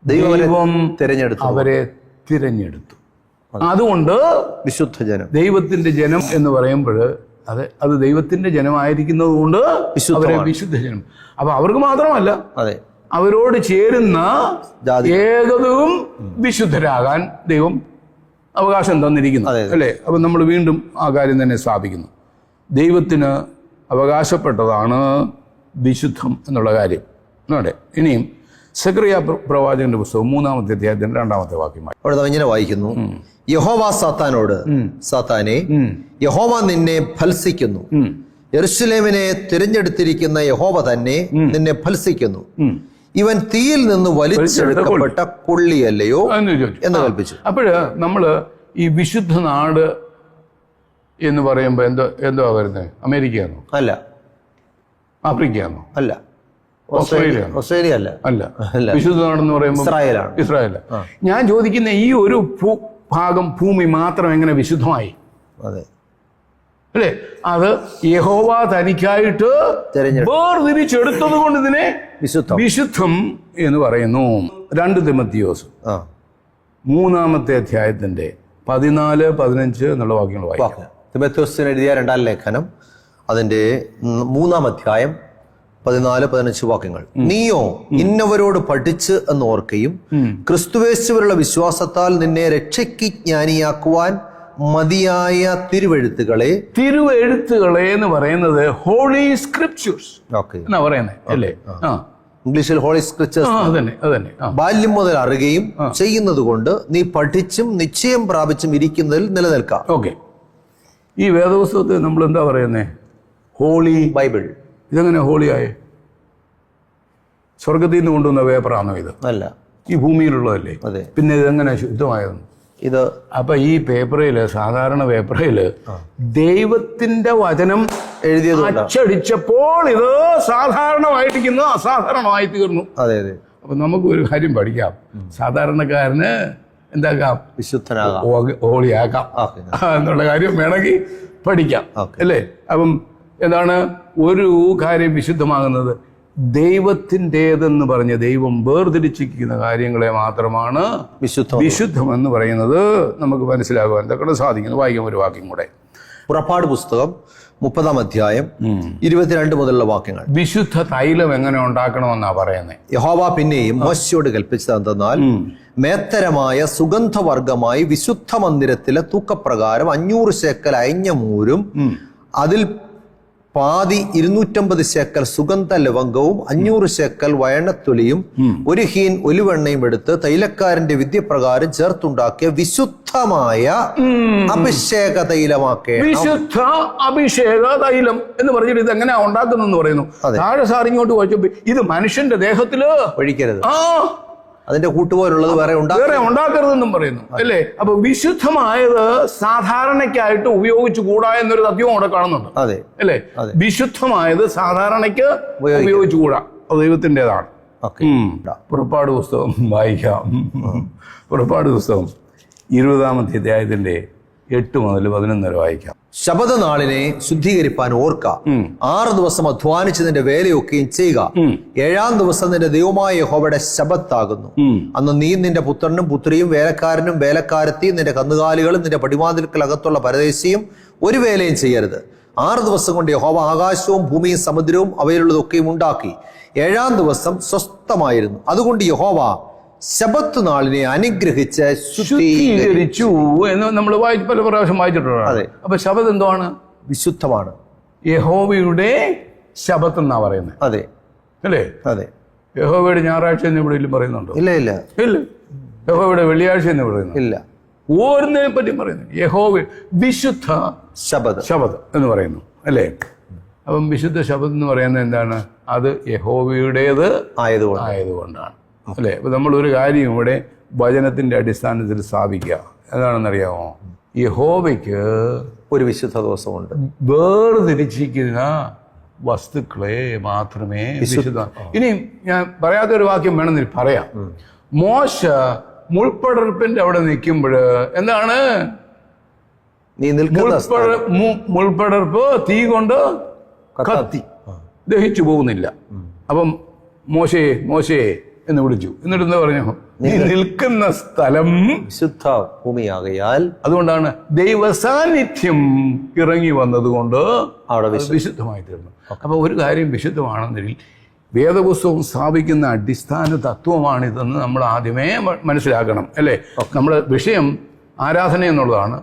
ദൈവം അവരെ തിരഞ്ഞെടുത്തു. അതുകൊണ്ട് വിശുദ്ധ ജനം, ദൈവത്തിന്റെ ജനം എന്ന് പറയുമ്പോൾ അത് ദൈവത്തിന്റെ ജനമായിരിക്കുന്നത് കൊണ്ട് അവരെ വിശുദ്ധ ജനം. അപ്പൊ അവർക്ക് മാത്രമല്ല, അതെ, അവരോട് ചേരുന്ന ഏകവും വിശുദ്ധരാകാൻ ദൈവം അവകാശം തന്നിരിക്കുന്നു അല്ലേ? അപ്പൊ നമ്മൾ വീണ്ടും ആ കാര്യം തന്നെ സ്ഥാപിക്കുന്നു. ദൈവത്തിന് അവകാശപ്പെട്ടതാണ് വിശുദ്ധം എന്നുള്ള കാര്യം. അതെ. ഇനിയും സെക്രിയ പ്രവാചകന്റെ പുസ്തകം 3-ാമത്തെ അധ്യായത്തിന്റെ 2-ാമത്തെ വാക്യമായി അവിടെ ഇങ്ങനെ വായിക്കുന്നു. യഹോവ സാത്താനോട്, സാത്താനെ, യഹോവ നിന്നെ ഭത്സിക്കുന്നു. യെരൂശലേമിനെ തിരഞ്ഞെടുത്തിരിക്കുന്ന യഹോവ തന്നെ നിന്നെ ഭത്സിക്കുന്നു. ഇവൻ തീയിൽ നിന്ന് വലിച്ചെടുക്കപ്പെട്ട കൊള്ളിയല്ലയോ എന്ന് കൽപ്പിച്ചു. അപ്പോഴ് നമ്മള് ഈ വിശുദ്ധ നാട് എന്ന് പറയുമ്പോ എന്തോ വരുന്നത്? അമേരിക്കയാണോ? അല്ല. ആഫ്രിക്കയാണോ? അല്ല. ഓസ്ട്രേലിയ അല്ല. വിശുദ്ധ നാടെന്ന് പറയുമ്പോൾ ഇസ്രായേൽ. ഞാൻ ചോദിക്കുന്ന ഈ ഒരു ഭാഗം ഭൂമി മാത്രം എങ്ങനെ വിശുദ്ധമായി? അതെ അല്ലേ? അത് യഹോവ തനിക്കായിട്ട് വേർതിരിച്ചെടുത്തത് കൊണ്ട് ഇതിനെ വിശുദ്ധം എന്ന് പറയുന്നു. 2 തിമോത്തിയോസ് 3-ാമത്തെ അധ്യായത്തിന്റെ 14-15 എന്നുള്ള വാക്യങ്ങൾ വായിക്കാം. തിമോത്തിയോസിന് എഴുതിയ 2-ാം ലേഖനം അതിന്റെ 3-ാം അധ്യായം 14-15 വാക്യങ്ങൾ. നീയോ ഇന്നവരോട് പഠിച്ച് എന്ന് ഓർക്കുകയും ക്രിസ്തുവേശുവിലുള്ള വിശ്വാസത്താൽ നിന്നെ രക്ഷയ്ക്ക് ജ്ഞാനിയാക്കുവാൻ മതിയായ തിരുവെഴുത്തുകളെ എന്ന് പറയുന്നത് ഹോളി സ്ക്രിപ്ചേഴ്സ് എന്നാ പറയുന്നത് അല്ലേ? ഇംഗ്ലീഷിൽ ഹോളി സ്ക്രിപ്ചേഴ്സ് ബാല്യം മുതൽ അറിയുകയും ചെയ്യുന്നത് കൊണ്ട് നീ പഠിച്ചും നിശ്ചയം പ്രാപിച്ചും ഇരിക്കുന്നതിൽ നിലനിൽക്കാം. ഓക്കെ, ഈ വേദപുസ്തകത്തെ നമ്മൾ എന്താ പറയുന്നേ? Holy Bible. ഇതെങ്ങനെ ഹോളിയായേ? സ്വർഗത്തിൽ നിന്ന് കൊണ്ടുവന്ന പേപ്പറാണോ ഇത്? അല്ല, ഈ ഭൂമിയിലുള്ളതല്ലേ. പിന്നെ ഇതെങ്ങനെ ശുദ്ധമായതെന്ന്? ഇത് അപ്പൊ ഈ പേപ്പറില്, സാധാരണ പേപ്പറില് ദൈവത്തിന്റെ വചനം എഴുതിയത് അച്ചടിച്ചപ്പോൾ ഇത് സാധാരണമായിരിക്കുന്നത് അസാധാരണമായി തീർന്നു. അതെ അതെ. അപ്പൊ നമുക്ക് ഒരു കാര്യം പഠിക്കാം. സാധാരണക്കാരന് എന്താക്കാം? വിശുദ്ധനാകാം, ഹോളിയാക്കാം എന്നുള്ള കാര്യം വേണമെങ്കിൽ പഠിക്കാം അല്ലേ? അപ്പം എന്താണ് ഒരു കാര്യം വിശുദ്ധമാകുന്നത്? ദൈവത്തിൻ്റെതെന്ന് പറഞ്ഞ് ദൈവം വേർതിരിച്ചിരിക്കുന്ന കാര്യങ്ങളെ മാത്രമാണ് വിശുദ്ധം എന്ന് പറയുന്നത്. നമുക്ക് മനസ്സിലാകുവാൻ എന്തൊക്കെ സാധിക്കുന്നു. വായിക്കാം ഒരു വാക്യം കൂടെ. പുറപ്പാട് പുസ്തകം 30-ാം അധ്യായം 22 മുതലുള്ള വാക്യങ്ങൾ. വിശുദ്ധ തൈലം എങ്ങനെ ഉണ്ടാക്കണമെന്നാ പറയുന്നത്. യഹോവ പിന്നെയും മോശയോട് കൽപ്പിച്ചതെന്തെന്നാൽ, മേത്തരമായ സുഗന്ധവർഗമായി വിശുദ്ധ മന്ദിരത്തിലെ തൂക്കപ്രകാരം 500 ശേക്കൽ അയഞ്ഞ മൂരും അതിൽ പാതി 250 ശേക്കൽ സുഗന്ധ ലവംഗവും 500 ശേക്കൽ വയണത്തൊലിയും 1 ഹീൻ ഒലിവെണ്ണയും എടുത്ത് തൈലക്കാരന്റെ വിദ്യപ്രകാരം ചേർത്തുണ്ടാക്കിയ വിശുദ്ധമായ അഭിഷേക തൈലമാക്കേണം. വിശുദ്ധ അഭിഷേക തൈലം എന്ന് പറഞ്ഞിട്ട് ഇത് എങ്ങനെയാ ഉണ്ടാക്കുന്നെന്ന് പറയുന്നു. താഴെ സാർ ഇങ്ങോട്ട് വായിച്ചപ്പോ ഇത് മനുഷ്യന്റെ ദേഹത്തില് ഒഴിക്കരുത്, അതിന്റെ കൂട്ടുപോലുള്ളത് വേറെ ഉണ്ടാക്കരുതെന്നും പറയുന്നു അല്ലേ. അപ്പൊ വിശുദ്ധമായത് സാധാരണക്കായിട്ട് ഉപയോഗിച്ചു കൂടാ എന്നൊരു തത്വം അവിടെ കാണുന്നുണ്ട്. അതെ അല്ലേ. വിശുദ്ധമായത് സാധാരണയ്ക്ക് ഉപയോഗിച്ചു കൂടാ, അത് ദൈവത്തിൻ്റെതാണ്. പുറപ്പാട് പുസ്തകം വായിക്കാം. പുറപ്പാട് പുസ്തകം 20-ാം അധ്യായത്തിന്റെ 8 മുതൽ 11 വരെ വായിക്കാം. ശബത നാളിനെ ശുദ്ധീകരിപ്പാൻ ഓർക്ക. 6 ദിവസം അധ്വാനിച്ച് നിന്റെ വേലയൊക്കെയും ചെയ്യുക. 7-ാം ദിവസം നിന്റെ ദൈവമായ യഹോവയുടെ ശബത്താകുന്നു. അന്ന് നീ നിന്റെ പുത്രനും പുത്രിയും വേലക്കാരനും വേലക്കാരത്തിയും നിന്റെ കന്നുകാലികളും നിന്റെ പടിവാതിൽക്കലകത്തുള്ള പരദേശിയും ഒരു വേലയും ചെയ്യരുത്. 6 ദിവസം കൊണ്ട് യഹോവ ആകാശവും ഭൂമിയും സമുദ്രവും അവയിലുള്ളതൊക്കെയും ഉണ്ടാക്കി. 7-ാം ദിവസം സ്വസ്ഥമായിരുന്നു. അതുകൊണ്ട് യഹോവ ശബത്ത് നാളിനെ അനുഗ്രഹിച്ച് ശുദ്ധീകരിച്ചു എന്ന് നമ്മൾ പല പ്രാവശ്യം വായിച്ചിട്ടുള്ളതാണ്. അപ്പൊ ശബത്ത് എന്താണ്? വിശുദ്ധമാണ്. യഹോവയുടെ ശബത്ത് എന്നാ പറയുന്നത്. അതെ അല്ലേ. അതെ. യഹോവയുടെ ഞായറാഴ്ച എന്ന് എവിടെയെങ്കിലും പറയുന്നുണ്ടോ? ഇല്ല ഇല്ല ഇല്ല. യഹോവയുടെ വെള്ളിയാഴ്ച എന്ന് പറയുന്നു ഇല്ല. ഓരോന്നിനെ പറ്റി പറയുന്നു. യഹോവ വിശുദ്ധ ശബത്ത് എന്ന് പറയുന്നു അല്ലേ. അപ്പം വിശുദ്ധ ശബത്ത് എന്ന് പറയുന്നത് എന്താണ്? അത് യഹോവയുടേത് ആയതുകൊണ്ടാണ് അല്ലേ. അപ്പൊ നമ്മളൊരു കാര്യം ഇവിടെ വചനത്തിന്റെ അടിസ്ഥാനത്തിൽ സ്ഥാപിക്കുക. എന്താണെന്നറിയാമോ? യഹോവയ്ക്ക് ഒരു വിശുദ്ധ ദിവസമുണ്ട്. വേർതിരിച്ചിരിക്കുന്ന വസ്തുക്കളെ മാത്രമേ വിശുദ്ധ. ഇനി ഞാൻ പറയാത്തൊരു വാക്യം വേണമെന്ന് പറയാം. മോശ മുൾപ്പടർപ്പിന്റെ അവിടെ നിൽക്കുമ്പോൾ എന്താണ്? മുൾപ്പടർപ്പ് തീ കൊണ്ട് കത്തി ദഹിച്ചു പോകുന്നില്ല. അപ്പം മോശേ എന്ന് വിളിച്ചു. എന്നിട്ട് എന്താ പറഞ്ഞു? നീ നിൽക്കുന്ന സ്ഥലം വിശുദ്ധ ഭൂമിയാകയാൽ. അതുകൊണ്ടാണ് ദൈവസാന്നിധ്യം ഇറങ്ങി വന്നതുകൊണ്ട് അവിടെ വിശുദ്ധമായി തീർന്നു. അപ്പൊ ഒരു കാര്യം വിശുദ്ധമാണെന്നതിൽ വേദപുസ്തകം സ്ഥാപിക്കുന്ന അടിസ്ഥാന തത്വമാണിതെന്ന് നമ്മൾ ആദ്യമേ മനസ്സിലാക്കണം അല്ലേ. നമ്മുടെ വിഷയം ആരാധന എന്നുള്ളതാണ്,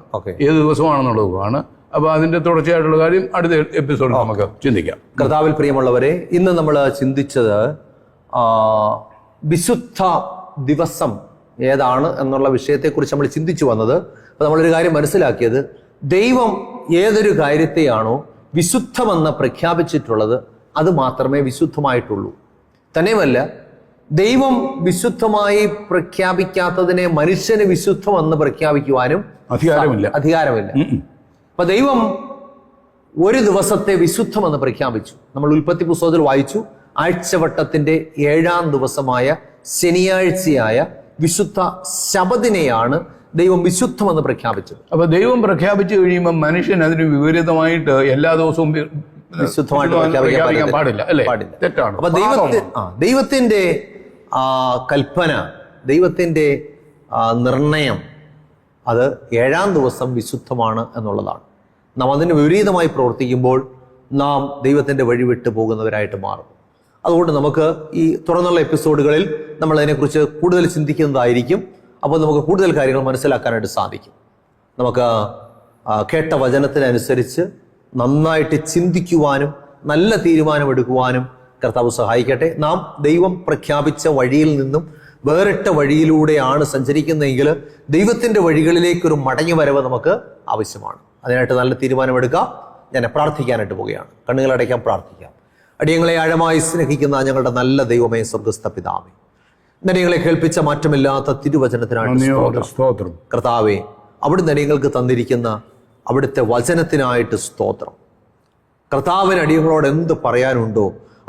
ഏത് ദിവസമാണെന്നുള്ളതാണ്. അപ്പൊ അതിന്റെ തുടർച്ചയായിട്ടുള്ള കാര്യം അടുത്ത എപ്പിസോഡിൽ നമുക്ക് ചിന്തിക്കാം. കർത്താവിൽ പ്രിയമുള്ളവരെ, ഇന്ന് നമ്മൾ ചിന്തിച്ചത് വിശുദ്ധ ദിവസം ഏതാണ് എന്നുള്ള വിഷയത്തെക്കുറിച്ച് നമ്മൾ ചിന്തിച്ചു വന്നത്. അപ്പൊ നമ്മളൊരു കാര്യം മനസ്സിലാക്കിയത്, ദൈവം ഏതൊരു കാര്യത്തെയാണോ വിശുദ്ധമെന്ന് പ്രഖ്യാപിച്ചിട്ടുള്ളത് അത് മാത്രമേ വിശുദ്ധമായിട്ടുള്ളൂ. തന്നെയുമല്ല, ദൈവം വിശുദ്ധമായി പ്രഖ്യാപിക്കാത്തതിനെ മനുഷ്യന് വിശുദ്ധമെന്ന് പ്രഖ്യാപിക്കുവാനും അധികാരമില്ല. അപ്പൊ ദൈവം ഒരു ദിവസത്തെ വിശുദ്ധമെന്ന് പ്രഖ്യാപിച്ചു. നമ്മൾ ഉൽപ്പത്തി പുസ്തകത്തിൽ വായിച്ചു, ആഴ്ചവട്ടത്തിന്റെ 7-ാം ദിവസമായ ശനിയാഴ്ചയായ വിശുദ്ധ ശബത്തിനെയാണ് ദൈവം വിശുദ്ധമെന്ന് പ്രഖ്യാപിച്ചത്. അപ്പൊ ദൈവം പ്രഖ്യാപിച്ചു കഴിയുമ്പോൾ മനുഷ്യൻ അതിന് വിപരീതമായിട്ട് എല്ലാ ദിവസവും വിശുദ്ധമായിട്ട് പ്രഖ്യാപിക്കാൻ പാടില്ല. തെറ്റാണ്. അപ്പൊ ദൈവത്തിന്റെ കൽപ്പന, ദൈവത്തിന്റെ നിർണയം അത് 7-ാം ദിവസം വിശുദ്ധമാണ് എന്നുള്ളതാണ്. നാം അതിന് വിപരീതമായി പ്രവർത്തിക്കുമ്പോൾ നാം ദൈവത്തിന്റെ വഴി വിട്ടു പോകുന്നവരായിട്ട് മാറും. അതുകൊണ്ട് നമുക്ക് ഈ തുറന്നുള്ള എപ്പിസോഡുകളിൽ നമ്മൾ അതിനെക്കുറിച്ച് കൂടുതൽ ചിന്തിക്കുന്നതായിരിക്കും. അപ്പോൾ നമുക്ക് കൂടുതൽ കാര്യങ്ങൾ മനസ്സിലാക്കാനായിട്ട് സാധിക്കും. നമുക്ക് കേട്ട വചനത്തിനനുസരിച്ച് നന്നായിട്ട് ചിന്തിക്കുവാനും നല്ല തീരുമാനമെടുക്കുവാനും കർത്താവ് സഹായിക്കട്ടെ. നാം ദൈവം പ്രഖ്യാപിച്ച വഴിയിൽ നിന്നും വേറിട്ട വഴിയിലൂടെയാണ് സഞ്ചരിക്കുന്നതെങ്കിൽ ദൈവത്തിന്റെ വഴികളിലേക്കൊരു മടങ്ങി വരവ് നമുക്ക് ആവശ്യമാണ്. അതിനായിട്ട് നല്ല തീരുമാനമെടുക്കാം. ഞാൻ പ്രാർത്ഥിക്കാനായിട്ട് പോവുകയാണ്. കണ്ണുകളടയ്ക്കാൻ പ്രാർത്ഥിക്കാം. അടിയങ്ങളെ ആഴമായി സ്നേഹിക്കുന്ന ഞങ്ങളുടെ നല്ല ദൈവമേ, സ്വർഗസ്ഥ പിതാവേ, അടിയങ്ങളെ കേൾപ്പിച്ച മാറ്റമില്ലാത്ത തിരുവചനത്തിനായിട്ട് സ്തോത്രം. കർത്താവേ, അവിടുന്ന് അടിയങ്ങൾക്ക് തന്നിരിക്കുന്ന അവിടുത്തെ വചനത്തിനായിട്ട് സ്തോത്രം. കർത്താവിന് അടിയങ്ങളോട് എന്ത് പറയാനുണ്ടോ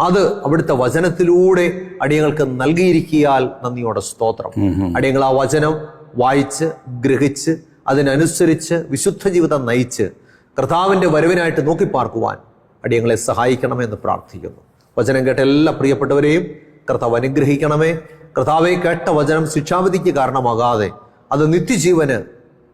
അത് അവിടുത്തെ വചനത്തിലൂടെ അടിയങ്ങൾക്ക് നൽകിയിരിക്കിയാൽ നന്ദിയോടെ സ്തോത്രം. അടിയങ്ങൾ ആ വചനം വായിച്ച് ഗ്രഹിച്ച് അതിനനുസരിച്ച് വിശുദ്ധ ജീവിതം നയിച്ച് കർത്താവിന്റെ വരവിനായിട്ട് നോക്കി പാർക്കുവാൻ അടിയങ്ങളെ സഹായിക്കണമെന്ന് പ്രാർത്ഥിക്കുന്നു. വചനം കേട്ട എല്ലാ പ്രിയപ്പെട്ടവരെയും കർത്താവ് അനുഗ്രഹിക്കണമേ. കർത്താവെ, കേട്ട വചനം ശിക്ഷാവിധിക്ക് കാരണമാകാതെ അത് നിത്യജീവന്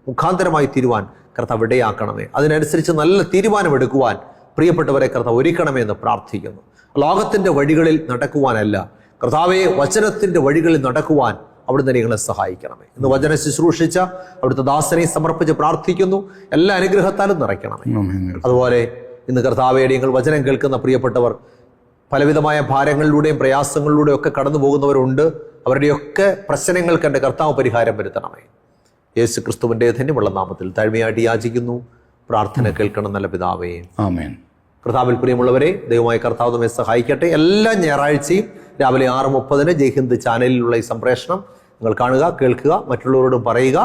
മുഖാന്തരമായി തീരുവാൻ കർത്താവ് ഇടയാക്കണമേ. അതിനനുസരിച്ച് നല്ല തീരുമാനമെടുക്കുവാൻ പ്രിയപ്പെട്ടവരെ കർത്താവ് ഒരുക്കണമേ എന്ന് പ്രാർത്ഥിക്കുന്നു. ലോകത്തിൻ്റെ വഴികളിൽ നടക്കുവാനല്ല, കർത്താവെ, വചനത്തിൻ്റെ വഴികളിൽ നടക്കുവാൻ അവിടുന്ന് നിങ്ങളെ സഹായിക്കണമേ. ഇന്ന് വചനം ശുശ്രൂഷിച്ച അവിടുത്തെ ദാസനെ സമർപ്പിച്ച് പ്രാർത്ഥിക്കുന്നു. എല്ലാ അനുഗ്രഹത്താലും നിറയ്ക്കണമേ. അതുപോലെ ഇന്ന് കർത്താവെ, നിങ്ങൾ വചനം കേൾക്കുന്ന പ്രിയപ്പെട്ടവർ പലവിധമായ ഭാരങ്ങളിലൂടെയും പ്രയാസങ്ങളിലൂടെയും ഒക്കെ കടന്നു പോകുന്നവരുണ്ട്. അവരുടെയൊക്കെ പ്രശ്നങ്ങൾക്ക് എൻ്റെ കർത്താവ് പരിഹാരം വരുത്തണമേ. യേശു ക്രിസ്തുവിൻ്റെ ധന്യമുള്ള നാമത്തിൽ താഴ്മയായിട്ട് യാചിക്കുന്നു. പ്രാർത്ഥന കേൾക്കണം നല്ല പിതാവേ, ആമേൻ. കർത്താവിൽ പ്രിയമുള്ളവരെ, ദൈവമായ കർത്താവ് നമ്മെ സഹായിക്കട്ടെ. എല്ലാ ഞായറാഴ്ചയും രാവിലെ 6:30 ജയ് ഹിന്ദ് ചാനലിലുള്ള ഈ സംപ്രേഷണം നിങ്ങൾ കാണുക, കേൾക്കുക, മറ്റുള്ളവരോടും പറയുക.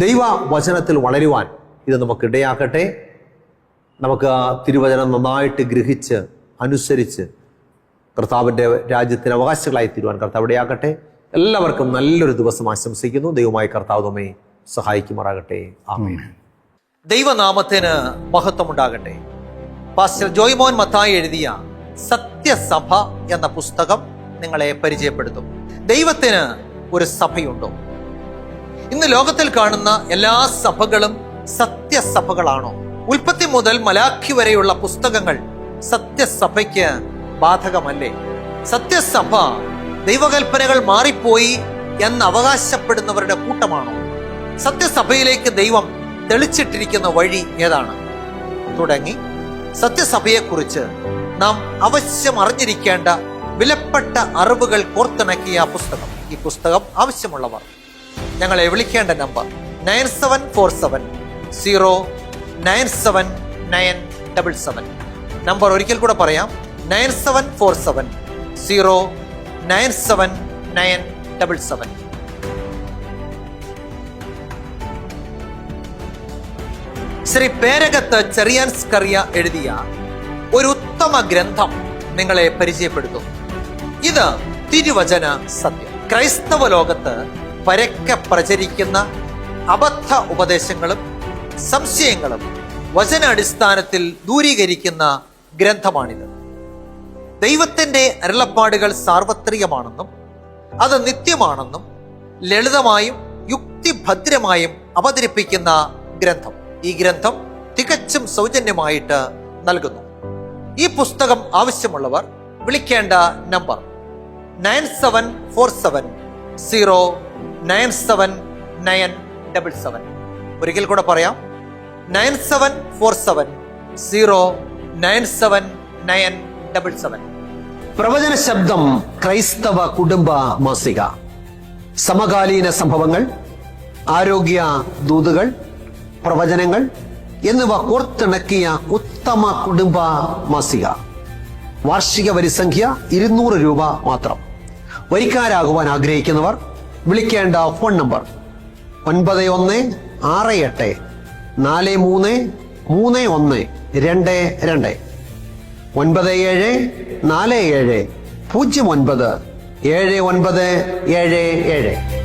ദൈവ വചനത്തിൽ വളരുവാൻ ഇത് നമുക്ക് ഇടയാക്കട്ടെ. നമുക്ക് തിരുവചനം നന്നായിട്ട് ഗ്രഹിച്ച് അനുസരിച്ച് കർത്താവിൻ്റെ രാജ്യത്തിന് അവകാശികളായി തീരുവാൻ കർത്താവ് ഇടയാക്കട്ടെ. എല്ലാവർക്കും നല്ലൊരു ദിവസം ആശംസിക്കുന്നു. ദൈവമായ കർത്താവ് നമ്മെ സഹായിക്കുമാറാകട്ടെ. ആമേൻ. ദൈവനാമത്തിന് മഹത്വമുണ്ടാകട്ടെ. പാസ്റ്റർ ജോയ്മോൻ മത്തായി എഴുതിയ സത്യസഭ എന്ന പുസ്തകം നിങ്ങളെ പരിചയപ്പെടുത്തും. ദൈവത്തിന് ഒരു സഭയുണ്ടോ? ഇന്ന് ലോകത്തിൽ കാണുന്ന എല്ലാ സഭകളും സത്യസഭകളാണോ? ഉൽപ്പത്തി മുതൽ മലാഖി വരെയുള്ള പുസ്തകങ്ങൾ സത്യസഭയ്ക്ക് ബാധകമല്ലേ? സത്യസഭ ദൈവകൽപ്പനകൾ മാറിപ്പോയി എന്ന് അവകാശപ്പെടുന്നവരുടെ കൂട്ടമാണോ? സത്യസഭയിലേക്ക് ദൈവം തെളിച്ചിട്ടിരിക്കുന്ന വഴി ഏതാണ്? തുടങ്ങി സത്യസഭയെക്കുറിച്ച് നാം അവശ്യം അറിഞ്ഞിരിക്കേണ്ട വിലപ്പെട്ട അറിവുകൾ കോർത്തിണക്കിയ പുസ്തകം. ഈ പുസ്തകം ആവശ്യമുള്ളവർ ഞങ്ങളെ വിളിക്കേണ്ട നമ്പർ 9747097977. നമ്പർ ഒരിക്കൽ കൂടെ പറയാം, 9747097977. ശ്രീ പേരകത്ത് ചെറിയാൻസ്കറിയ എഴുതിയ ഒരു ഉത്തമ ഗ്രന്ഥം നിങ്ങളെ പരിചയപ്പെടുത്തും. ഇത് തിരുവചന സത്യം. ക്രൈസ്തവ ലോകത്ത് പരക്കെ പ്രചരിക്കുന്ന അബദ്ധ ഉപദേശങ്ങളും സംശയങ്ങളും വചനാടിസ്ഥാനത്തിൽ ദൂരീകരിക്കുന്ന ഗ്രന്ഥമാണിത്. ദൈവത്തിന്റെ അരുളപ്പാടുകൾ സാർവത്രികമാണെന്നും അത് നിത്യമാണെന്നും ലളിതമായും യുക്തിഭദ്രമായും അവതരിപ്പിക്കുന്ന ഗ്രന്ഥം. ഈ ഗ്രന്ഥം തികച്ചും സൗജന്യമായിട്ട് നൽകുന്നു. ഈ പുസ്തകം ആവശ്യമുള്ളവർ വിളിക്കേണ്ട നമ്പർ 9747097977. ഒരിക്കൽ കൂടെ പറയാം, 9747097977. പ്രവചന ശബ്ദം ക്രൈസ്തവ കുടുംബ മാസിക. സമകാലീന സംഭവങ്ങൾ, ആരോഗ്യ ദൂതുകൾ, പ്രവചനങ്ങൾ എന്നിവ കോർത്തിണക്കിയ ഉത്തമ കുടുംബ മാസിക. വാർഷിക വരിസംഖ്യ 200 രൂപ മാത്രം. വരിക്കാരാകുവാൻ ആഗ്രഹിക്കുന്നവർ വിളിക്കേണ്ട ഫോൺ നമ്പർ 9168433122 9747097977.